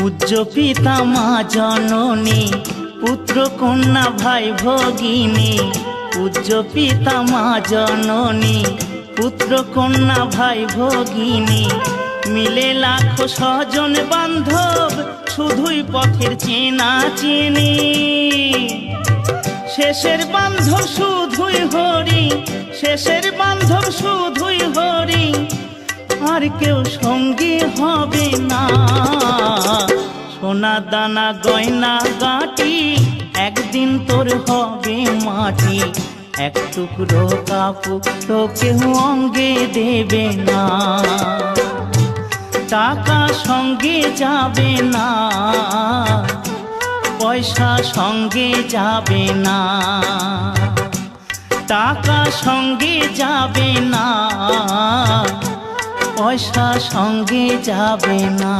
পূজ্য পিতা মা জননী, পুত্র কন্যা ভাই ভগিনী। পূজ্য পিতা মা জননী, পুত্র কন্যা ভাই ভগিনী। মিলে লাখো স্বজন বান্ধব, শুধুই পথের চেনা চিনি। শেষের বান্ধব শুধুই হরি, শেষের বান্ধব শুধুই হরি, আর কেউ সঙ্গী হবে না। সোনা দানা গয়না গাঁটি, একদিন তোর হবে মাটি। এক টুকরো কাপড় তো কেউ অঙ্গে দেবে না। টাকা সঙ্গে যাবে না, পয়সা সঙ্গে যাবে না। টাকা সঙ্গে যাবে না, পয়সা সঙ্গে যাবে না।